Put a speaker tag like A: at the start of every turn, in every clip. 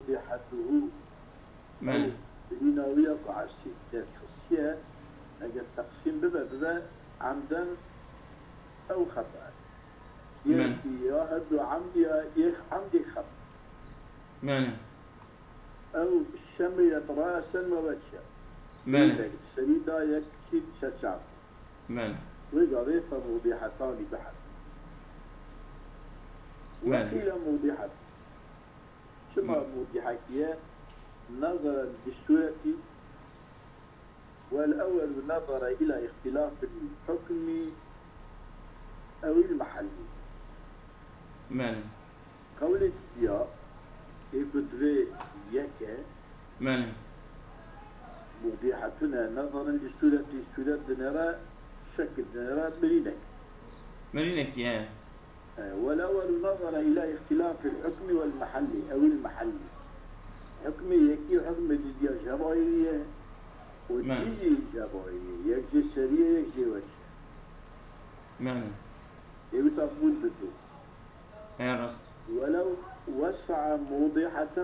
A: موضحته
B: ماله
A: بناوية قعسي تخصية أجل تقسيم ببا عمدا أو خطأ
B: ماله
A: يا هدو عمدي يخ عمدي خطأ
B: ماله
A: أو الشمية رأسا ووجها
B: ماله
A: سريدا يكشف ششاب
B: ماله
A: وقال فموضحتان بحد
B: ماله
A: وقيل موضحة شما موضحة نظرا للسورة والأول نظر إلى اختلاف الحكم أو المحل
B: ماله
A: قول يا إبدري يكا
B: ماله
A: موضحتنا نظرا للسورة السورة نرى شكل نرى برينك
B: مرينك يا
A: والأول نظر إلى اختلاف الحكم والمحل أو المحل حكم يكي حكم دي جبائية ودي جبائية يكجي سريع يكجي وجه
B: ماله
A: يبي تقول بدو
B: يا رست
A: ولو وسع موضحة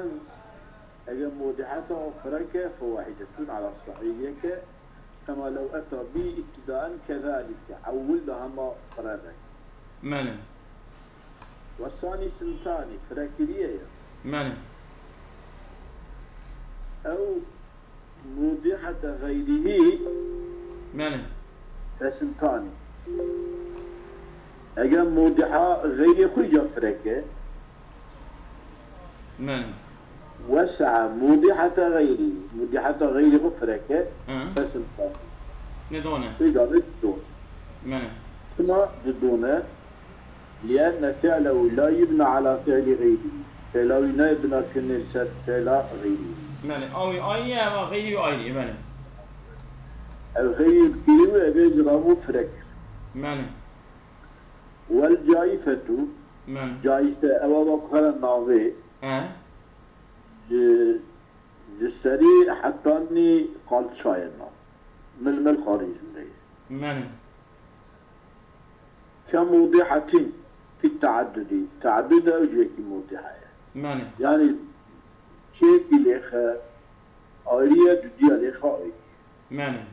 A: أجل موضحة أخرى فواحدة على الصحيح كما لو أتى به ابتداء كذلك عولها ما فرادك
B: ماله
A: والثاني سنتان فراكرية
B: ماله
A: أو موضحة غيره
B: ماله
A: فسنتان أجل موضحة غير خرج فركة
B: ماله
A: وسع موضحة غيره موضحة غير غفرك فسنتان
B: ندونه
A: إذا بدون
B: ماله
A: ثم بدون لأن فعله لا يبنى على فعل غيره فلا يبنى كنرسل فعل غيره
B: ماله أو أيني أما غيري أيني ماله
A: الغير كيلو يجرى مفرك
B: ماله
A: والجائفة
B: ماله
A: جائفة أو وقر الناظر جسري حتى أني قال شاي الناس من الخارج
B: ماله
A: كموضحة في التعدد تعدد أوجه موضحة
B: ماله
A: يعني شيء ليخ آلية دي ليخ آلية
B: ماله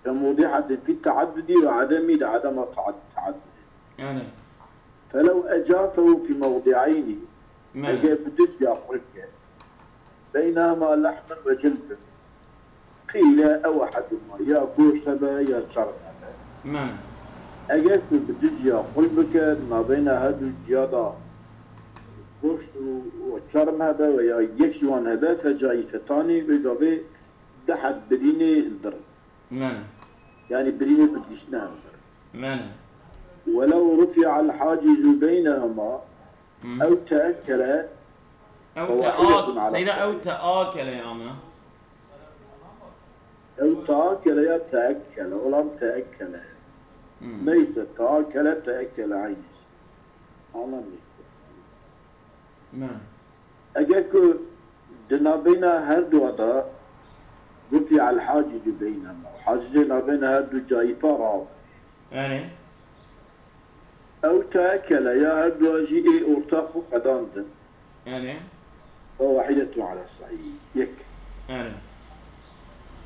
A: كموضحة في التعدد وعدم التعدد
B: ماله
A: فلو أجافه في موضعين أجاب بدت يأخذك بينهما لحما وجلد قيل أو أحدهما يا بوشبا يا شربا
B: ماله
A: أجاب بدت يأخذك ما بين هذا الجيادة بوشت وشرم هذا ويا يكشوان هذا فجايفتان ويقضي دحت بريني الدر
B: ماله
A: يعني بريني بديشنا الدر
B: ماله
A: ولو رفع الحاجز بينهما أو تأكل
B: أو تآكل سيدة أو تآكل يا أما
A: أو تآكل يا تأكل ولم تأكل ليس تأكل عينس أنا
B: ماله
A: أجاكو دنا بين هردو هذا رفع الحاجز بينهما حاجزنا بين هردو جايفة راب
B: يعني
A: أو تأكل يا هردو جيء أرتاق قدامد
B: يعني
A: فواحدة على الصحيح يك
B: يعني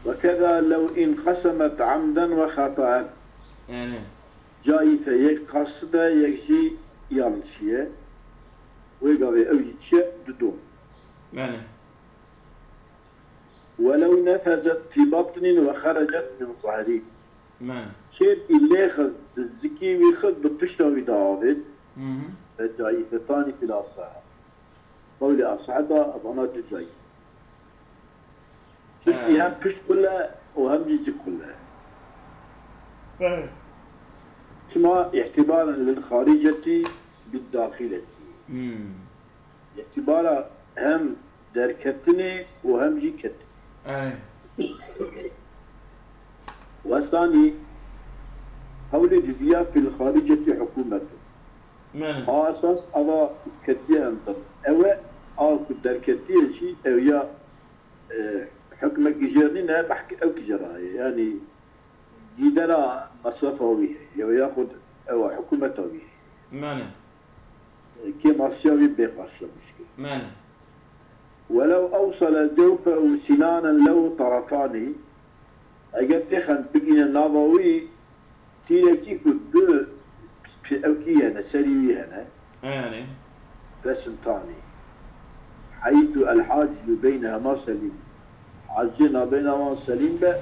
A: وكذا لو انقسمت عمدا وخطأ
B: يعني
A: جايفة يك قصد يكشي يالشيه ويقضي أو يتشي ددون
B: يعني
A: ولو نفذت في بطن وخرجت من صهري
B: ماله
A: شيركي اللي ياخذ الزكي وياخذ بالبشتة داود فجايفتان في الأصحاب قولي أصحابها أبنات جاي شيركي هم بشت كلها وهم جيجي كلها كما اعتبارا للخارجة بالداخلة اعتبارا هم دركتني وهم جيكتني والثاني قول جديا في الخارجة حكومته أساس أضا كتيا أنت أو كدر كتيا شيء أو يا حكمك جيرنينا بحكي أو كجراي يعني جدنا مصرفه به أو يأخذ أو حكومته به
B: ماله
A: كي مصيري بقصة مشكلة
B: ماله
A: ولو أوصل جوفه سنانا له طرفان اگر تخن بقينا نابوي تيلكي كد أوكي هنا سريوي هنا
B: يعني
A: فسنتاني حيث الحاجز بينهما سليم حاجزنا بينهما سليم بقى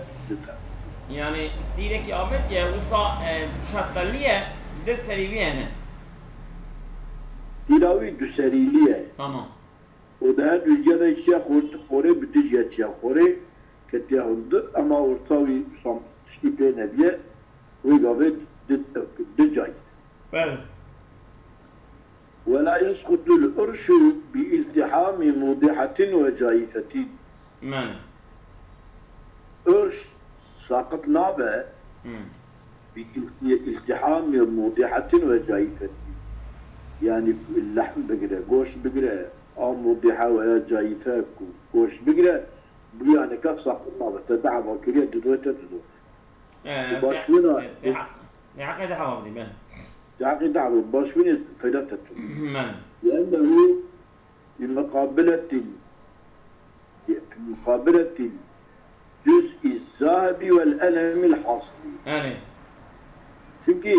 B: يعني تيلكي أبد يا وصا شطلية ده سريوي هنا
A: تلاوي دو سريلية
B: تمام
A: وده رجال الشيخ خوري بدجي الشيخ خوري كتير أما ورطاوي صام شكي بين أبيه ويقابل دجاي
B: بله
A: ولا يسقط الأرش بالتحام موضحة وجائفة
B: معنى
A: أرش ساقط نابه بالتحام موضحة وجائفة يعني اللحم بقرة قوش بقرة أو موضحة ولا جائفة قوش بقرة يعني كيف ساقط نابه تدعم وكريه تدوته باشونا
B: يعقد حوالي بله
A: يعقد دعوة باشونا فدتته
B: معنى
A: لأنه في مقابلة الجزء الذهبي والألم الحاصل.
B: أنا.
A: çünkü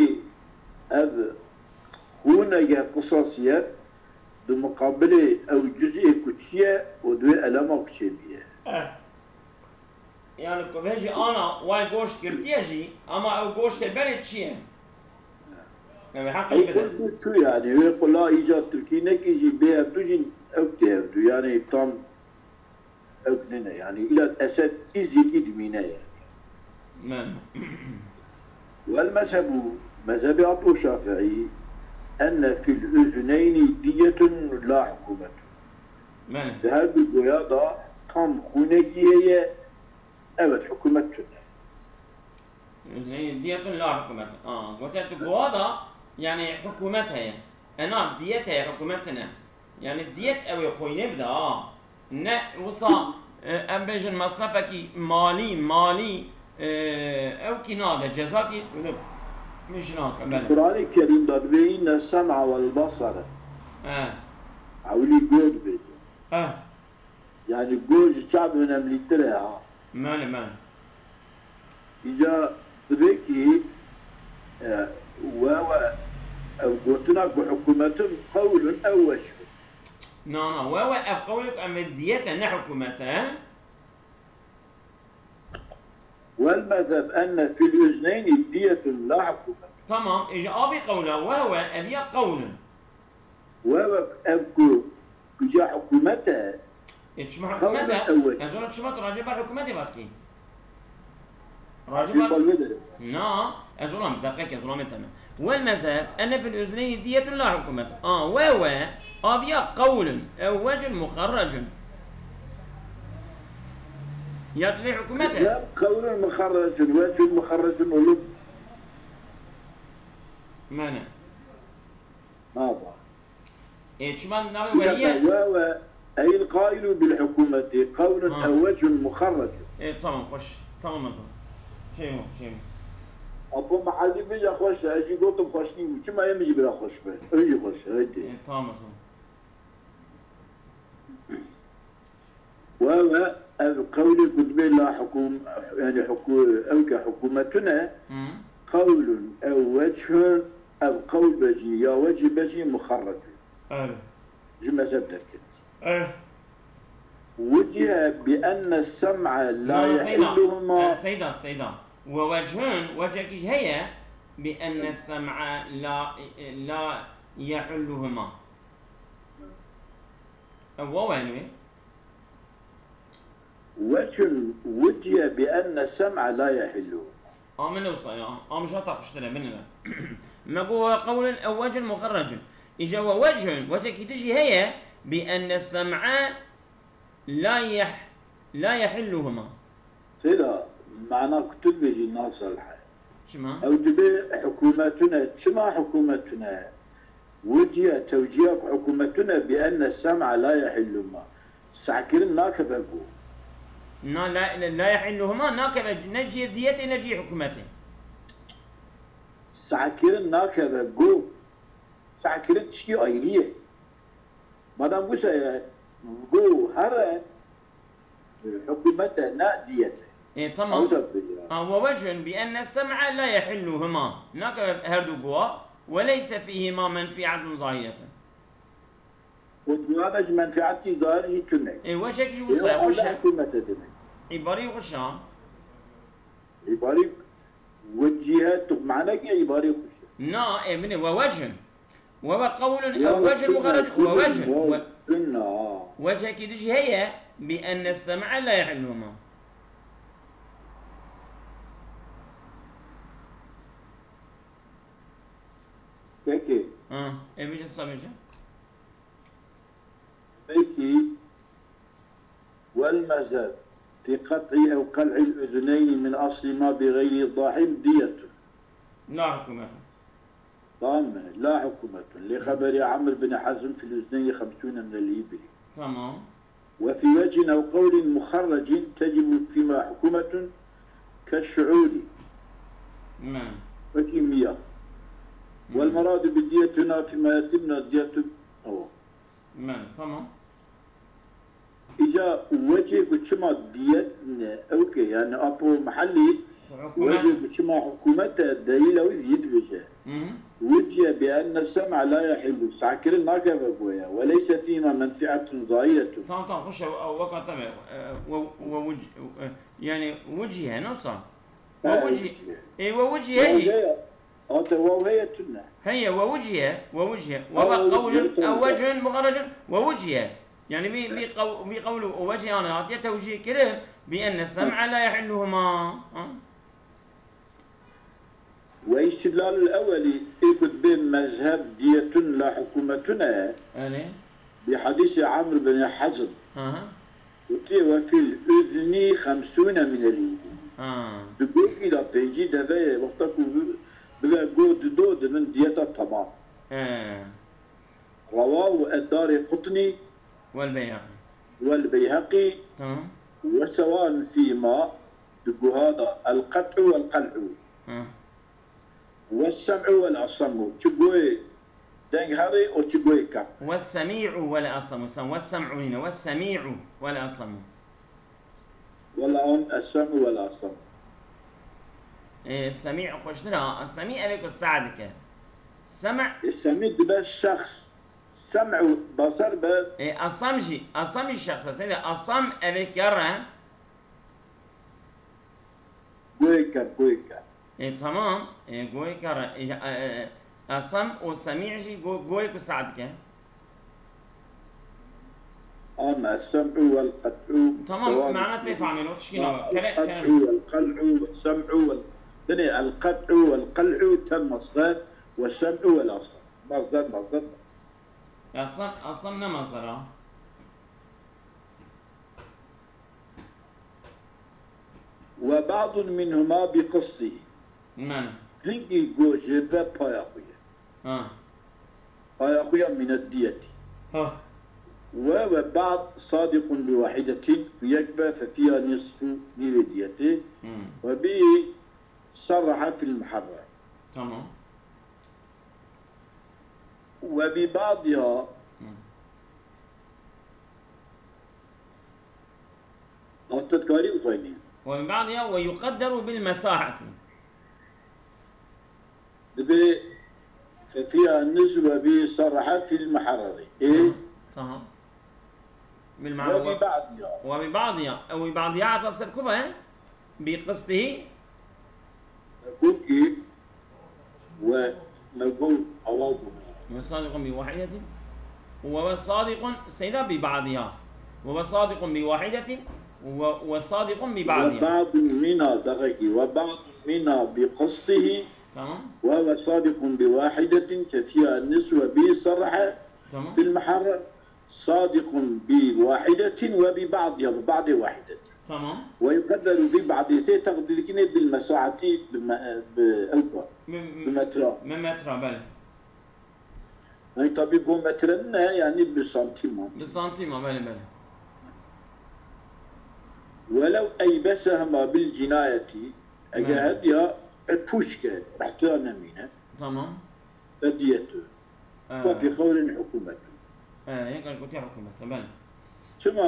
A: هنا قصصية بمقابلة أو جزء كتشية ودو ألم كتشية.
B: يعني كوفيجي أنا واي جوش كرتيجي أما أو جوش البلد شيء. يعني حقي
A: كده. شو يعني يقول لا إيجاد تركي نكيجي بيها بتوجين أكتر يعني تام أكننا يعني إلى الأسد إزيكي دمينا يعني.
B: نعم.
A: والمذهب مذهب أبو شافعي أن في الأذنين دية لا حكومة.
B: نعم.
A: هذا القيادة تام خونكية أبد حكومتنا.
B: الأذنين دية لا حكومة. قلت القيادة يعني حكومتها أنا ديتها حكومتنا يعني الديت أو خوي نبدأ نا وصا أم بيجن مصرفك مالي أو كنادة جزاكي مش ناك
A: القرآن الكريم ده بين السمع والبصر أولي جود بيد يعني جوج شعب من أمليترها
B: مال
A: إذا تبكي وهو أو قلتنا بحكومة قول أو وجه.
B: نعم وهو قولك أم الدية أن حكومتها.
A: والمذهب أن في الأذنين الدية لا حكومة.
B: تمام إجا أبي قوله وهو أبي قول.
A: وهو أبكو إجا حكومتها.
B: إيش ما حكومتها؟ أزول إيش ما تراجع بالحكومة باتكي. راجع نعم أزولهم دقيقة أزولهم تمام. والمذهب أن في الأذنين دية لا حكومة. وهو أبي قول أو وجه مخرج. يطلع حكومته.
A: قول مخرج وجه مخرج ولب.
B: معنى.
A: ماذا؟
B: إيش ما ناوي وهي؟
A: وهو أي القائل بالحكومة قول أو وجه مخرج.
B: إيه تمام خش تمام شيء
A: أبو محلي بيجي خوش أجي قلتم خوشني كما يمشي بلا خوش بين أجي خوش هيدي.
B: تمام.
A: وهو قول كتب لا حكومة يعني أو كحكومتنا قول أو وجه أو قول بجي يا وجه بجي مخرج. جمع زبدة كده. وجه بأن السمع لا يحلهما.
B: سيدا وجهك هي بأن السمع لا يحلهما. أو وين؟
A: وجه بأن السمع لا يحله.
B: من نوصى مش هتقشتله مننا. ما هو قول أو وجه مخرج. إجا وجه تجي هي بأن السمع لا يحلهما.
A: سيدا معناه كتب بيجي الناس الحين.
B: شما؟
A: أو دبي حكومتنا شما حكومتنا وجه توجيه حكومتنا بأن السمع لا يحلهما. ساكرين ناكب أبو.
B: لا يحلهما ناكب نجي ديته نجي حكومته.
A: ساكرين ناكب أبو. ساكرين شيء أيريه. مادام بوسا بو هرا حكومته نا ديته
B: إيه تمام.
A: أوصل بالله.
B: ووجه بأن السمع لا يحلهما هناك هردو قوى وليس فيهما منفعة ظاهرة.
A: وتوابج منفعتي ظاهره كنك.
B: إيه وجهك جوسا
A: وش حكومته دمك.
B: عباري وخشام.
A: عباري وجهات معناك عباري وخشام.
B: نا إيه مني ووجه وقول أو وجه مخرج ووجه وجهك دج هي بأن السمع لا يحلهما.
A: بكي
B: إيه بيجي الصبيجة
A: بكي والمزاد في قطع أو قلع الأذنين من أصل ما بغير ضاحم دية
B: لا حكومة
A: ضامنة لا حكومة لخبر عمرو بن حزم في الأذنين 50 من الإبل.
B: تمام.
A: وفي وجه أو قول مخرج تجب فيما حكومة كالشعور
B: نعم
A: وكيمياء. والمراد بالدية هنا فيما يتم الدية
B: نعم تمام.
A: إجا وجه بشما دية أوكي يعني أبو محلي وجه بشما حكومته دليل ويزيد بجاه وجه بأن السمع لا يحل ساكر ما كيف أبويا وليس فيما منفعة ظاهرة.
B: طبعا خش وقت تمام ووجه يعني وجهه نصا ووجه اي ووجه هي
A: وهي تنا
B: هي ووجهه وقول او وجه مخرج ووجهه يعني بقول وجه انا اعطيته توجيه كلام بأن السمع لا يحلهما.
A: واستدلال الأولي يكون بين مذهب دية لا حكومتنا بحديث عمرو بن حزم وفي الأذن 50 من الإبل. تقول إلى بيجي دفع وقتك بلا جود دود من دية الطماط. رواه الدار قطني والبيهقي وسواء فيما تقول هذا القطع والقلع والسمع والأصم تقول دنج هذي أو تقول كا
B: والسميع والأصم والسمع هنا والسميع والأصم
A: ولا السمع والأصم.
B: السميع خوشتنا السميع عليك السعدك سمع
A: السميع ده الشخص سمع بصر بس
B: أصم الشخص سيدا أصم عليك يرى
A: قويكا
B: تمام قويك أصم والسميع شي قويك وسعدك
A: السمع والقطع
B: تمام معناته تفهمين وتشكينا
A: القطع والقلع والسمع القطع والقلع تم مصدر والسمع والأصم مصدر
B: أصم مصدر
A: وبعض منهما بقصده هنجي جوجبة بايخويا من الدية وبعض صادق بواحدة يكبى ففيها نصف من ديته وبه صرح في المحرر.
B: تمام.
A: وببعضها التذكاري وصيني
B: وببعضها ويقدر بالمساحة
A: ففيها النسبة به صرح في المحرر إيه؟
B: تمام. وببعضها عطف الكفة بقصده
A: كوكي ونقول أواضح
B: وصادق بواحدة وصادق سيدا ببعضها وصادق بواحدة وصادق ببعضها
A: وبعض منا دقيقي وبعض منا بقصه
B: تمام.
A: وهو صادق بواحدة ففيها النسوة به صرح في المحرر صادق بواحدة وببعضها ببعض واحدة.
B: تمام.
A: ويقدر ببعضيته تقدير بالمساحة بألفا بمترا
B: بلى
A: يعني طبيب مترنا يعني بسنتيم
B: بلى
A: ولو أيبسهما بالجناية أجاهدها بوشكا احترنا منها
B: تمام
A: فديته وفي قول حكومته
B: هيك قلت حكومته بلى
A: ثم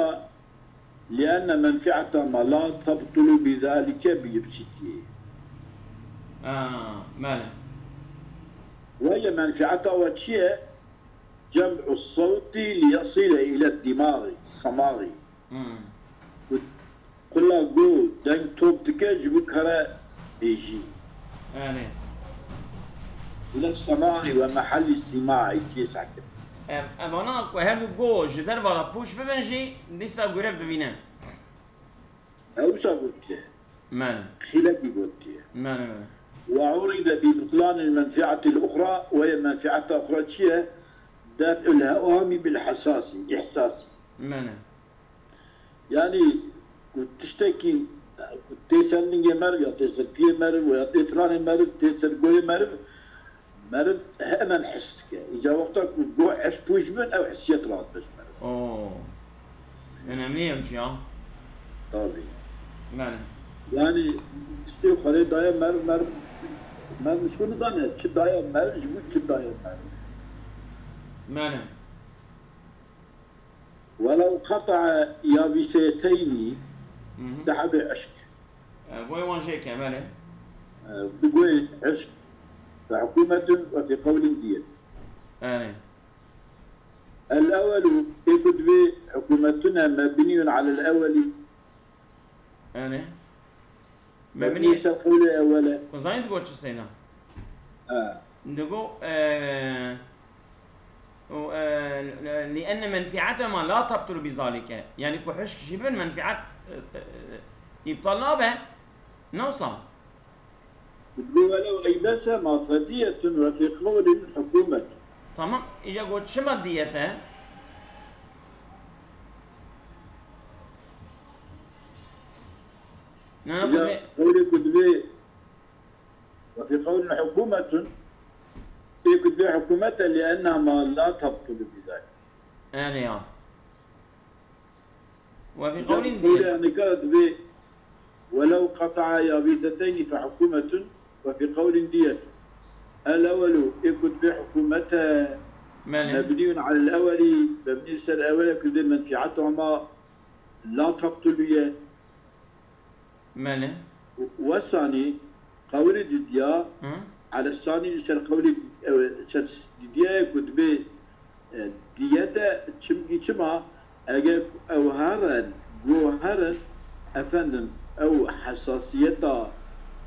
A: لأن منفعة ما لا تبطل بذلك بيبسيطه.
B: ماله.
A: وهي منفعة وشيء جمع الصوت ليصل إلى الدماغ الصماغ. قل له قول دين توبتك جبكرة يجي. إلى السماع ومحل السماع يتيسعك.
B: أنا وهذا جو جدار ولا بوش ببنجي لسه قريب ببينه.
A: أوسا قلت.
B: ماله.
A: خلتي قلت.
B: ماله.
A: وعرض ببطلان المنفعة الأخرى وهي منفعة أخرى شيء دافع الهوام بالحساسي إحساسي.
B: ماله.
A: يعني كنت تشتكي كنت تسألني مرة يا تسأل بيه مرة ويا تسألني مرة تسأل قوي مرة هأمن حسك إذا وقتك جو عشت وجبن أو حسيت راد بس مرة.
B: أوه. أنا ميمشي
A: طبيعي.
B: ماله.
A: يعني تشتكي خلي دايم مرة مش كل دايم شو دايم مرة جبت شو دايم مرة.
B: ماله.
A: ولو قطع يابستين ذهب عشق.
B: بوي وانجيك ماله.
A: بقول عشق فحكومة وفي قول ديت. الأول يكتب حكومتنا مبني على الأول. مبني على القول الأول.
B: وزين تقول شو سينا؟ نقول لأن منفعتهما لا تبطل بذلك، يعني كحشك جبن منفعت يبطلنا به نوصل.
A: ولو أيبس مصدية وفي قول الحكومة.
B: تمام، إجا قلت شو ماديته؟
A: قول كتبه وفي قول حكومة يكتب حكومة لأنها ما لا تبطل بذلك.
B: وفي قول
A: ديت. يعني كتب ولو قطع يابستين فحكومة وفي قول ديت. الأول يكتب حكومة مبني على الأول مبني على الأول يكتب منفعتهما لا تبطل بها.
B: ماله.
A: والثاني قول ديديا على الثاني يصير قول ديديا كتب ديتا تشما أجا أو هرن جوهرن أفندم أو حساسيتها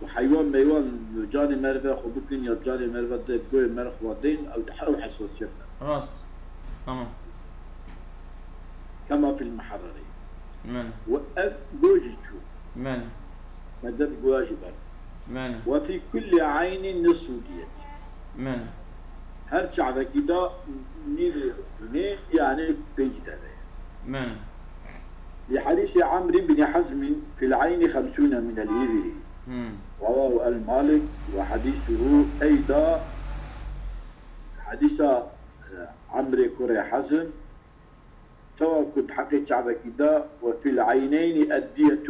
A: وحيوان ميوان جاني مرفة خبوكين يا جاني مرفة ده جوي مرخ ودين أو حساسيتها.
B: راست. تمام.
A: كما في المحرري.
B: من.
A: جوجي شو.
B: من.
A: مدة واجبات.
B: من.
A: وفي كل عين نصف ديت.
B: من.
A: هر شعب كده نيل يعني بيجده.
B: من.
A: لحديث عمرو بن حزم في العين 50 من الإبل. رواه المالك وحديثه أيضا حديث عمرو كري حزم سواء كنت حقيت شعب كده وفي العينين الدية.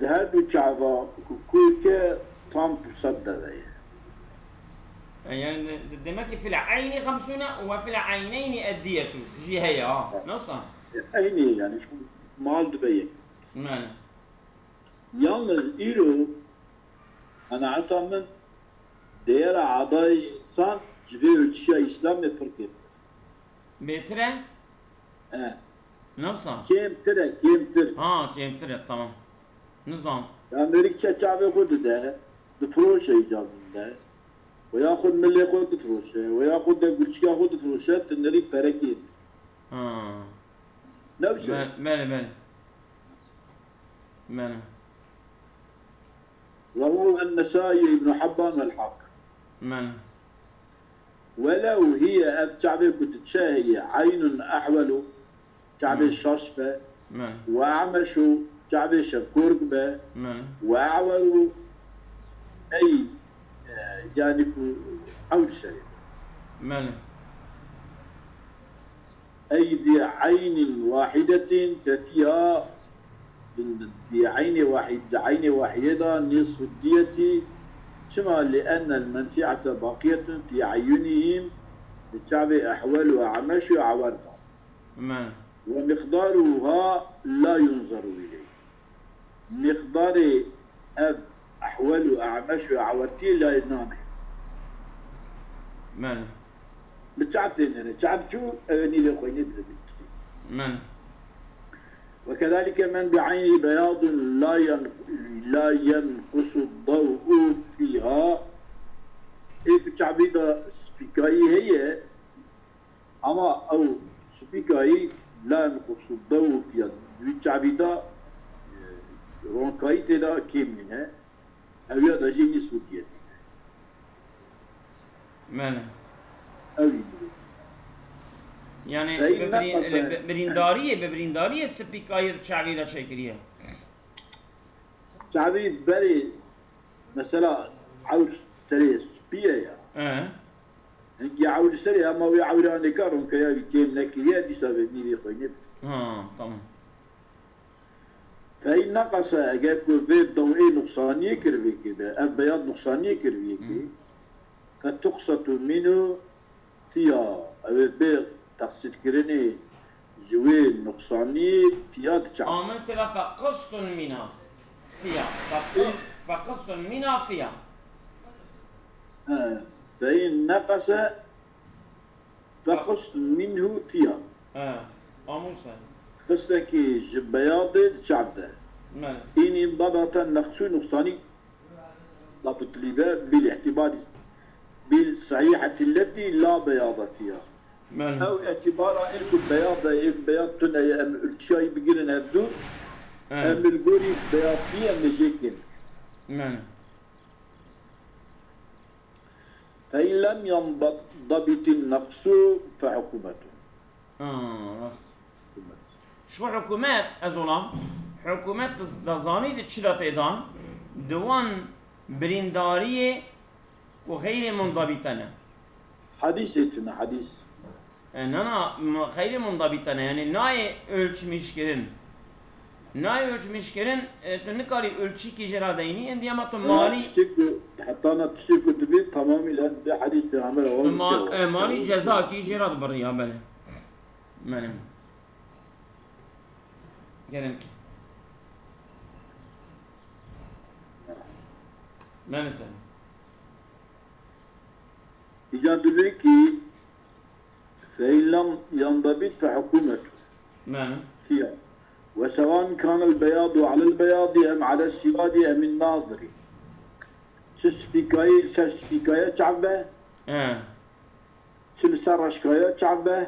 A: هذا شعب كوكا تام تصدق
B: يعني دمك في العين 50 وفي العينين الدية جي هي نصا
A: عيني يعني شو مال دبي.
B: نعم.
A: يالنز إيرو أنا عتمن دير عضاي إنسان جبير شيء إسلام فرقت.
B: بتره؟ نفسه.
A: كم ترى.
B: كم ترى تمام. نظام.
A: أمريكا شعب خود ده دفروش يجاب ده وياخذ من اللي ياخذ دفروشه وياخذ ده كل شيء ياخذ دفروشه تنري فرقت. نفس.
B: ماله.
A: رواه النسائي ابن حبان والحاكم.
B: ماله.
A: ولو هي شعبي كنت تشاهي عين أحول شعبي الشاشفة وأعمشوا شعبي شفكوربة وأعولوا أي جانب حول شيء.
B: ماله.
A: أي ذي عين واحدة ففيها ذي عين واحدة نصف الدية كما لأن المنفعة باقية في عيونهم للشعب أحوال وعمش وعوارض.
B: ماله.
A: ومقدارها لا ينظر إليه. مقدار أب أحول وأعمش وعورتي لا ينام.
B: ماله.
A: بتعرفتين أنا تعرف شو أغني لخويني
B: ماله.
A: وكذلك من بعين بياض لا ينقص الضوء فيها. إيه بتعبيد سبيكاي هي أما أو سبيكاي لا ينقص الضوء فيها. بتعبيد رونكاي تدا كم منها أو يدا جيني سودية.
B: ماله.
A: أو
B: يعني ببريندارية السبيكاير شعبي ذا شكلية.
A: شعبي بري مثلا عاود سري سبيا. هنجي عاود سري أما هو عاود عندي كارون كيا كيم نكيا دي سبب ميري خيني.
B: طبعا.
A: فإن نقص أجاكو في الضوء نقصانية كربي كده البياض نقصانية كربي كده فتقسط منه فيها أبي تقصد كرني جوين نقصانية فيها تشعب.
B: من سلا فقسط منها فيها فقسط منها فيها.
A: فإن نقص فقسط منه فيها.
B: موسى.
A: قصدك بياض تشعب. إن انضبط النقص نقصاني ضبط لبا بالاعتبار بالصحيحة التي لا بياض فيها. أو اعتبارها إنكم بياض تنا أم الشيء بيجينا هذو أم الجوري بياض فيها مجيكين. فإن لم ينضبط النقص فحكومته.
B: شو حكومات أزولا؟ حكومات دزاني تشيلات إيدان دوان بريندارية وغير منضبطة.
A: حديثنا حديث.
B: أنا غير منضبطة يعني ناي ölç مشكلن. ناي ölç مشكلن تنكاري ölçü كي جرا ديني عندي أما تمالي.
A: حتى أنا تشيكو تبي تمامي لأن ده حديث عمله.
B: مالي جزاء كي جرا بريا بله. ماله. جرم. ما نسأل.
A: إجاد لكي فإن لم ينضبط فحكومته. فيها. وسواء كان البياض على البياض أم على السواد أم الناظر. سسبيكاية شعبه. سلسرشكاية شعبه.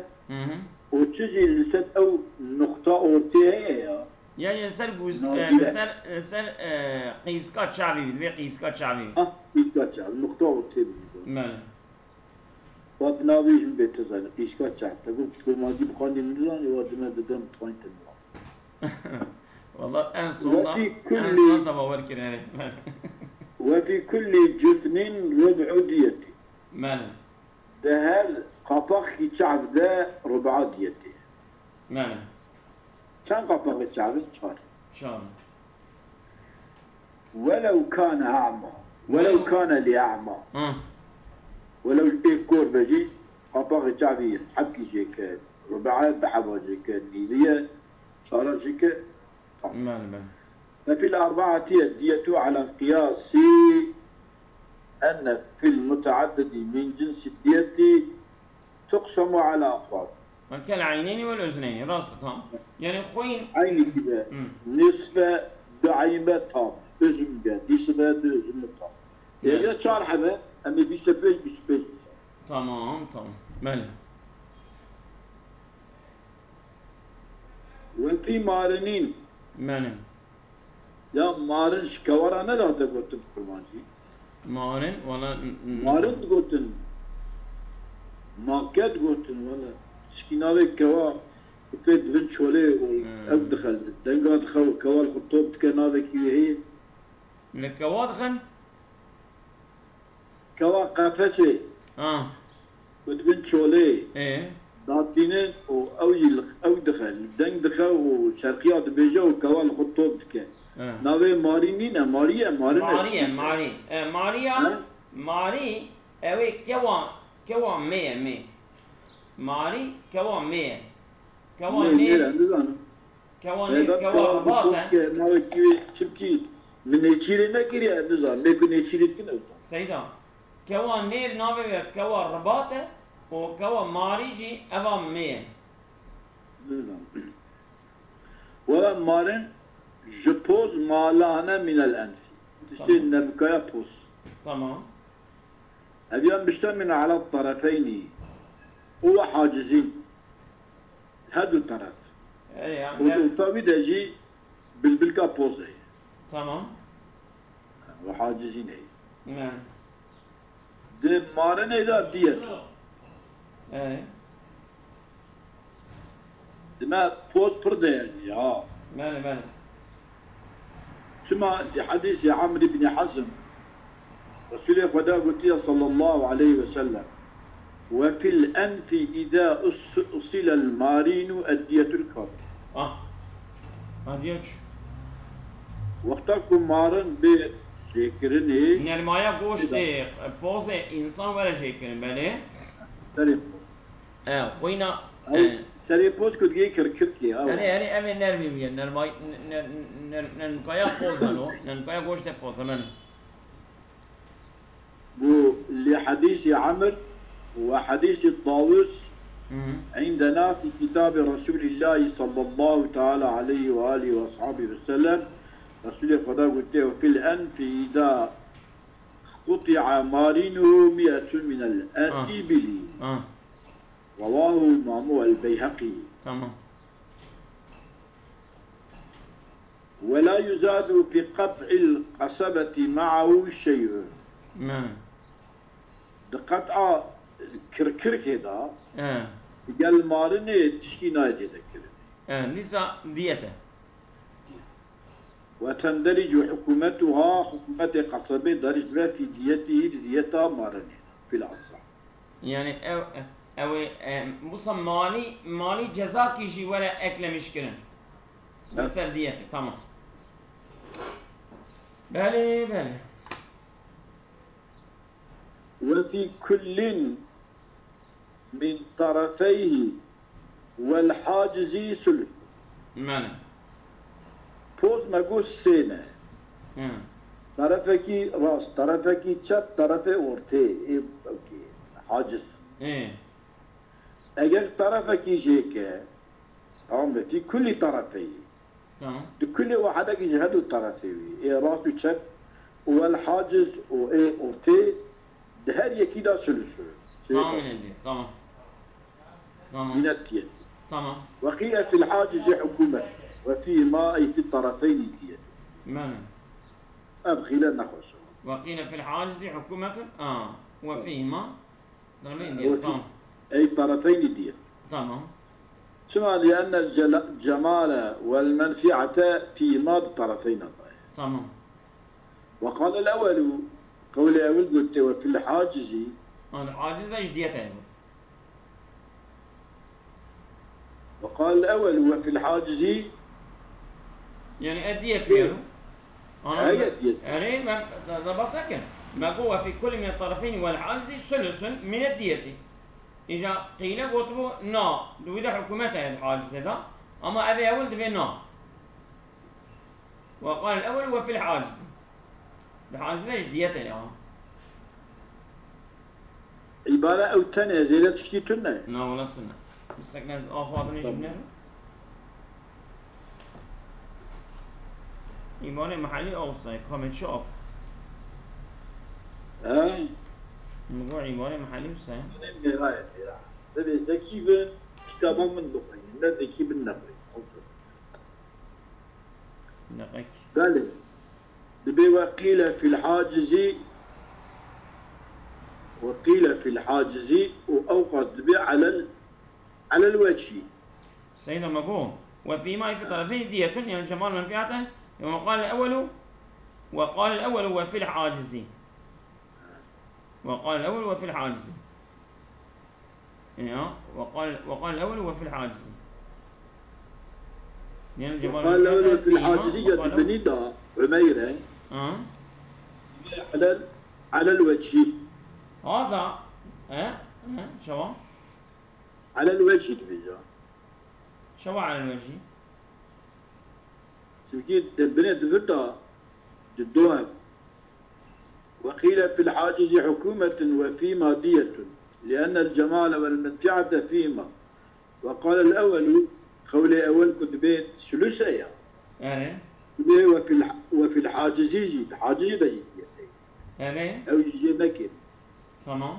A: وتجي لسد أو نقطة أورتيها.
B: يعني سر سر قيسكات شعبي بدي قيسكات شعبي.
A: قيسكات شعبي نقطة أورتيها. وقت ناويش بيت زين قيسكات شعبي تقول ما دي بقاني نزان يودنا دم تقاني تنوع.
B: والله أنصون تبور كده.
A: وفي كل جفن ربع ديتي. ده هل قفاق شعب ده ربع ديتي. كان قفاق الشعب شار. ولو كان أعمى ولو كان لأعمى ولو الإيكور بجي قفاق الشعبي حكي جيكا ربعات بحبا جيكا نيلية صار جيكا. ففي الأربعة الدية على قياس أن في المتعدد من جنس الدية تقسم على أفراد.
B: كالعينين والأذنين راسك يعني خوين
A: عيني كده نصف دعيمة تام أذن ده نصف أذن تام يعني شار حبة أما بيسبج
B: تمام ماله.
A: وفي مارنين يا مارن شكورا ندا تقولن فرمانجي
B: مارن ولا
A: مارن تقولن ماكد قولن ولا سكيناوي كوا فيد بن شولي أدخل دنقات خو كوا الخطوب كناوي كي هي
B: الكوا دخل
A: كوا قفشة فيد بن شولي داتينين أو دخل دنق دخل وشرقيات بيجا وكوا الخطوب كان ناوي مارينينا ماريا
B: ماري أوي كوا مية ماري كوا مية كوانير
A: نزانم
B: كوا رباطة
A: ناوي شبكي من يشيل نكري نزان لكن يشيل كنا
B: سيدا كوانير نابي كوا رباطة وكوا ماريجي أبا مية
A: نزان ولا مارن جبوز مالانا من الأنف تشتري نبكايا بوس
B: تمام
A: هذه مشتمل على الطرفين هو حاجزين هذا الطرف وطبيعي تجي بالبلكا بوزي
B: تمام
A: وحاجزين هي
B: نعم
A: ده مارن إذا بديت ما بوز برده يعني
B: ماله
A: شما لحديث عمرو بن حزم رسول خدا قلت صلى الله عليه وسلم وفي الأنف إذا أصل المارين أدية الكرب
B: أديتش
A: وقتكم مارن بشكرني
B: نرمايا گوشت پوز انسان ولا شكل بله
A: سري
B: خوينا
A: سري بوز كنت جاي كركبكي
B: يعني أمي نرمي بيه نرماي ننقايا پوزانو ننقايا گوشت پوزمان
A: بو لحديث عمرو وحديث الطاووس عندنا في كتاب رسول الله صلى الله تعالى عليه وآله وأصحابه وسلم رسول الله قلت وفي الأنف إذا قطع مارينه 100 من الإبل رواه إمام البيهقي
B: تمام
A: ولا يزاد في قطع القصبة معه شيء قطع كركر كده قال مارني تشكي نايتي ذكر
B: نساء ديته
A: وتندرج حكومتها حكومة قصبة درج في ديته ديتا مارني في الأصح
B: يعني او مصا مالي جزاء كيجي ولا أكل مشكلة مثل ديته تمام بله
A: وفي كل من طرفيه والحاجز سلف
B: ماله
A: بوز مقول سينة طرفكي راس طرفكي شب طرفه ورتي اوكي حاجز اگر طرفكي جيكا تمام في كل طرفيه
B: تمام
A: كل واحد يجهد الطرفيه راسه شب والحاجز ورتي ده هر يكي دا سلسل
B: تمام
A: من الدية
B: تمام
A: وقيل في الحاجز حكومة وفي ما أي في الطرفين الدية أبغي لنا نخش
B: وقيل في الحاجز حكومة وفي ما طرفين الدية تمام
A: أي طرفين الدية
B: تمام
A: ثم لأن الجمال والمنفعة في ما الطرفين الضية
B: تمام
A: وقال الأول قول أول قلت وفي الحاجز
B: الحاجز ايش ديته
A: وقال الأول وفي الحاجز
B: يعني الدية كبيرة
A: أي
B: ما ده بس لكن ما هو في كل من الطرفين والحاجز ثلث من الدية إذا قيل قلت نا دويدا حكومتها الحاجز هذا أما أبي أول دبي نا وقال الأول وفي الحاجز الحاجز ايش ديته يعني
A: عبارة أو تانية زي لا تشكي تنة
B: لا ولا تنة السكنة آخر نيجي منها عبارة محلي أو صحيح كومنت شوب نقول عبارة محلي صحيح
A: ده ذكي بن كتابا من دفعين ده ذكي بن نقري
B: نقري
A: قال دبي وقيل في الحاجز وقيل في الحاجز وأوقد به على الوجه
B: سيدنا مقوم وفيما في طرفين دية يعني جمال منفعته وقال الأول وفي الحاجز وقال الأول وفي الحاجز يعني وقال الأول وفي الحاجز
A: يعني جمال وقال الأول وفي الحاجز يد بنيدا عميرة على الوجه
B: هذا شو
A: على الوجه تبيجا
B: شو على الوجه؟
A: سكيت البنت فتا جدوها. وقيل في الحاجز حكومة وفي مادية لأن الجمال والمنفعة فيما. وقال الأول قولي أول كنت بيت ثلثية.
B: أنا.
A: وفي الحاجز يجي الحاجز يجي.
B: أنا.
A: أو يجي نكر.
B: تمام.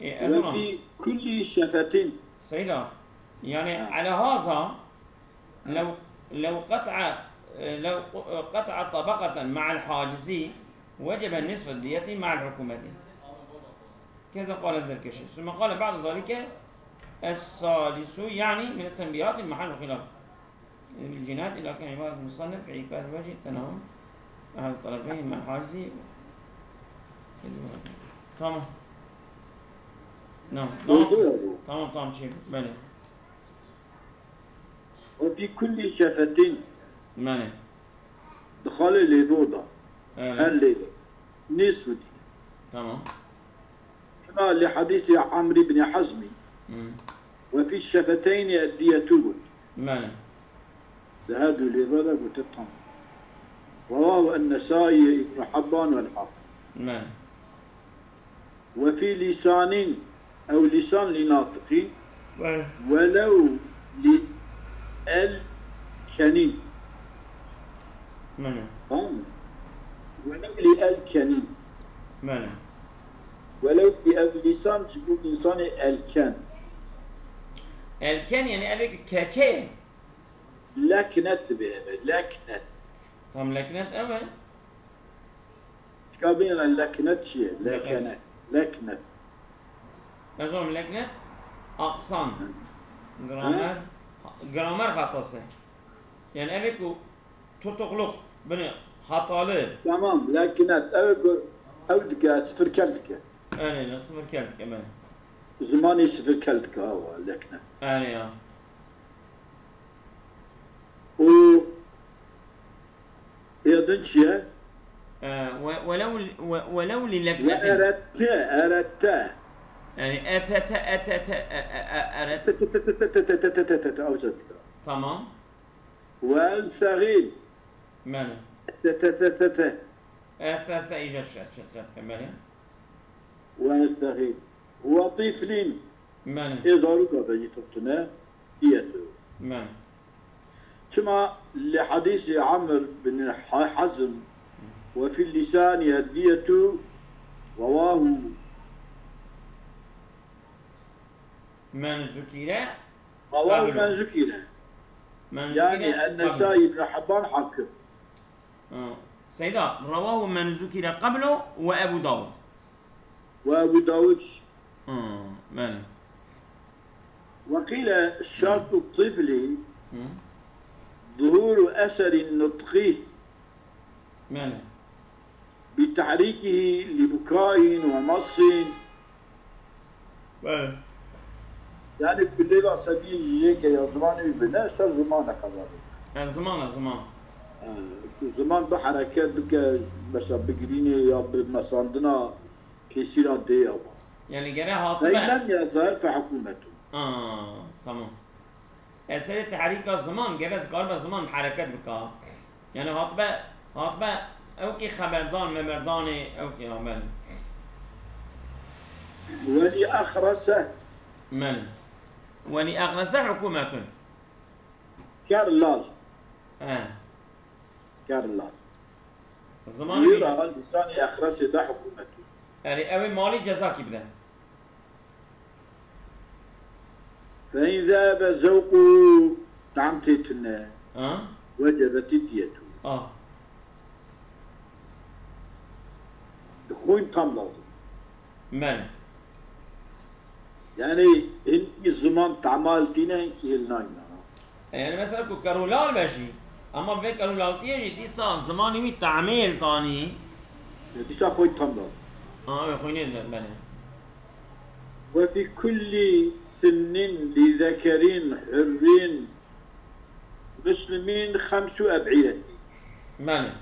A: وفي كل شفتين.
B: سيدا يعني على هذا لو قطع طبقة مع الحاجزي وجب النصف الدية مع الحكومة. كذا قال الزركشي. ثم قال بعد ذلك السادس يعني من التنبيهات محل خلاف الجنات إلى كان عبارة المصنف في عكاز الوجه تناهم أحد الطرفين مع الحاجزي. تمام. نعم تمام شيء بله.
A: وفي كل شفتين
B: ماله
A: دخل الليبوضة الليبوضة نسودي.
B: تمام.
A: كما لحديث عمرو بن حزم وفي الشفتين الديتون
B: ماله
A: هذا الليبوضة وتطعم. رواه النسائي ابن حبان والحق.
B: ماله.
A: وفي لسان أو لسان لناطق ولو للكنين.
B: ماله.
A: ولو للكنين.
B: ماله.
A: ولو لسان تقول إنسان الكن.
B: الكن يعني أبيك كاكين.
A: لكنت بهذا لكنت.
B: طم لكنت أبا.
A: كابين اللكنت شيء لكنت.
B: نظام لكنت أقسام. جرامر خاطسه. يعني أبيك تطلق بني خطالة.
A: تمام لكنت أودك صفر كلتك.
B: أنا لا صفر كلتك كمان.
A: زماني صفر كلتك هو لكنت.
B: أنا
A: أيضا شيء.
B: ولو للكنة.
A: أردت.
B: يعني أتت.
A: أوجد.
B: تمام.
A: والصغير.
B: ماله. أثاث إيجاد شت كمان.
A: والصغير. وطفل.
B: ماله.
A: إذا ركض يفتنا يده.
B: ماله.
A: كما لحديث عمرو بن حزم وفي اللسان هدية رواه
B: من ذكر
A: رواه من ذكر يعني النسائي بن حبان حكم.
B: سيدا رواه من ذكر قبله وأبو داود.
A: وأبو داود.
B: ماله.
A: وقيل شرط الطفل ظهور أثر النطق
B: ماله.
A: بتحريكه لبكاء ومص.
B: ماله.
A: يعني كل ما سبيل يجي يا زمان يبنى شر زمان كذا.
B: زمان.
A: زمان بحركات بك مثلا بقريني يا بمصاندنا كثيرة ديا.
B: يعني جراها
A: طبعا. لم يظهر في حكومته.
B: تمام. أسئلة تحريك الزمان جراز قلب الزمان حركات بك. يعني هاتبا أوكي خبردان مبرداني أوكي عمل.
A: ولأخرسه.
B: من. ولأخرسه حكومة.
A: كارلاز. كارلاز.
B: الزمان.
A: يرى الإنسان أخرسه ده حكومته.
B: يعني أول مالي جزاك يبدأ.
A: فإن ذهب ذوقه طعمتنا. وجبت ديته. خوين تام لازم.
B: من.
A: يعني انت زمان تعمالتينا انت هلناينا.
B: يعني مثلا كارولال باشي اما بك كارولال تيجي دي صار زماني مي تعميل تاني.
A: دي صار خوين تام لازم.
B: خوينين من.
A: وفي كل سن لذكر حر مسلمين 5 أبعية.
B: من.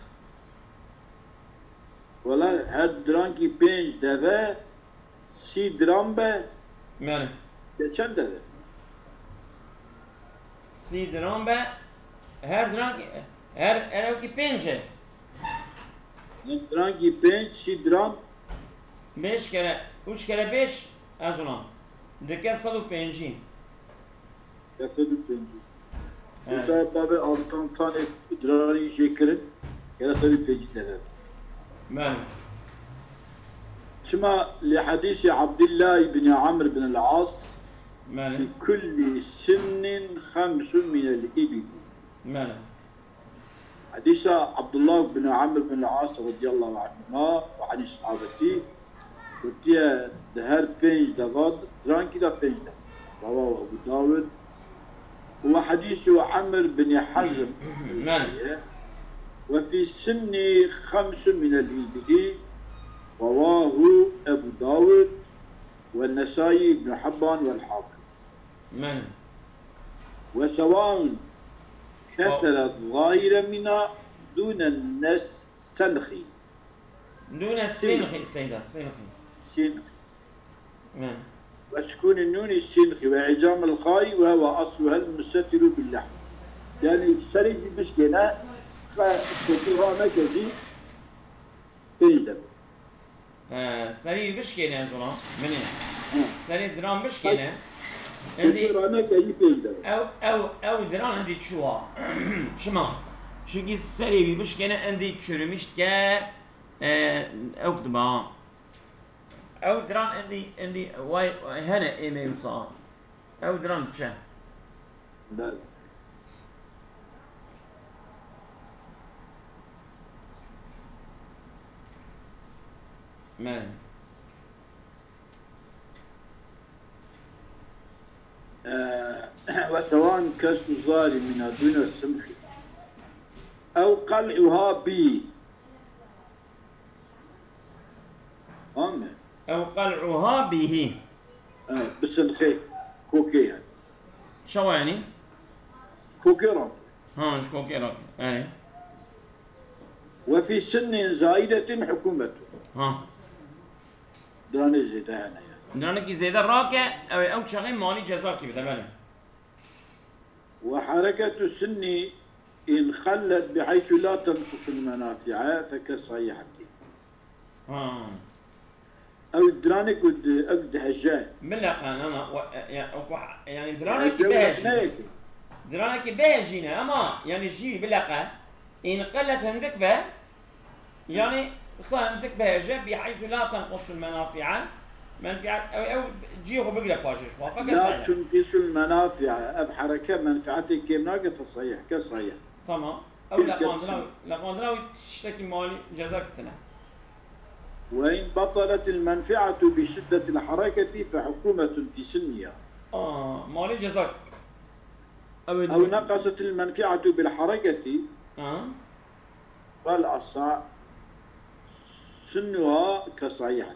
A: ولا هاد درانكي بينج دفا 6 درامبا
B: ماله
A: چند داده؟
B: 30 درام به هر درام هر ارو کی 5
A: درانگی 5 30 درام
B: 5 kere 3 kere 5 az ona dike 150
A: 150. Mesela baba 6 tane drani şekerin yarasa bir peci dener.
B: ماله
A: شما لحديث عبد الله بن عمرو بن العاص في
B: ماله
A: كل سن 5 من الإبل.
B: ماله
A: حديث عبد الله بن عمرو بن العاص رضي الله عنهما وعن الصحابة قلت دهر بينج دغاد درانكي دا بينج دا رواه أبو داود. وحديث عمرو بن حزم
B: ماله
A: وفي سن 5 من الإبل رواه أبو داود والنسائي بن حبان والحاكم.
B: ماله
A: وسواء كثرت ظاهر منا دون النس سنخي
B: دون السنخي سيدة السنخي
A: سنخي
B: ماله
A: وسكون النون السنخي وعجام الخاء وهو أصلها المستتر باللحم. يعني السريج بسكنا فكتبها مكزي تجدب.
B: سري بشكينه زونا منين سري درام بشكينه عندي
A: كتبها مكزي تجدب.
B: او درام عندي شوا شما شو قيس سري بشكينه عندي تشرمشت ك او كتبا او درام عندي واي هنا ايمي وصار او درام تشا
A: لا.
B: ماله
A: وسواء كسر ظالم من دون السمح أو قلعها بي أما
B: او قلعها به
A: بس الخير كوكي يعني
B: شو يعني؟
A: كوكي رام.
B: ها شكو كيراك يعني
A: وفي سن زائدة حكومته
B: ها
A: دراني زيادة هنا يعني.
B: درانك زيادة راكة او شغل مالي جزاكي بتبالي
A: وحركة السن إن خلت بحيث لا تنقص المنافع فكصحيحة. أو درانك أقد هجان.
B: ملا أنا يعني درانك باجي درانك باجينا أما يعني جي بلقى إن قلت هندك به يعني صار هندك باجي بحيث لا تنقص المنافع أو جيغو بقرا باجيش
A: لا تنقص المنافع بحركة منفعتك كم ناقص صحيح كصحيح.
B: تمام أو لقاندراوي تشتكي مالي جزاكتنا.
A: وإن بطلت المنفعة بشدة الحركة فحكومة في سنها.
B: مالي جزاك.
A: أو نقصت المنفعة بالحركة فالأصح سنها كصحيحة.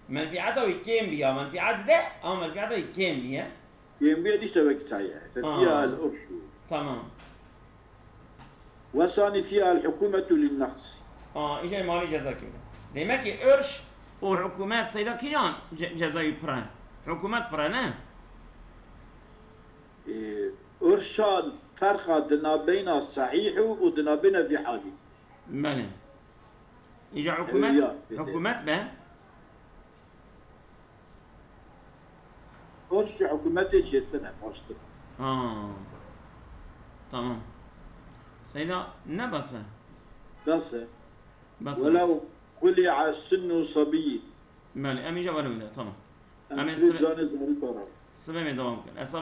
B: منفعته كم بيها منفعته ده أو منفعته كم بيها؟
A: كم بيها دي سبك صحيحة ففيها الأرش.
B: تمام.
A: وثاني فيها الحكومة للنقص.
B: إيش مالي جزاك كده. demek ki örş o hükümet sayıda kiyan cezayı pran. Hükümet pran ne?
A: أرشاد فرق دنا بين الصحيح ودنا بين في حاله.
B: ماله. إجا حكومت به.
A: أرش حكومته جتنا ماستر.
B: تمام. سيدا نبسه.
A: بس ولو قلع السن صبي.
B: ماله أمي جبر منه تمام. أمي سبب دوام كان.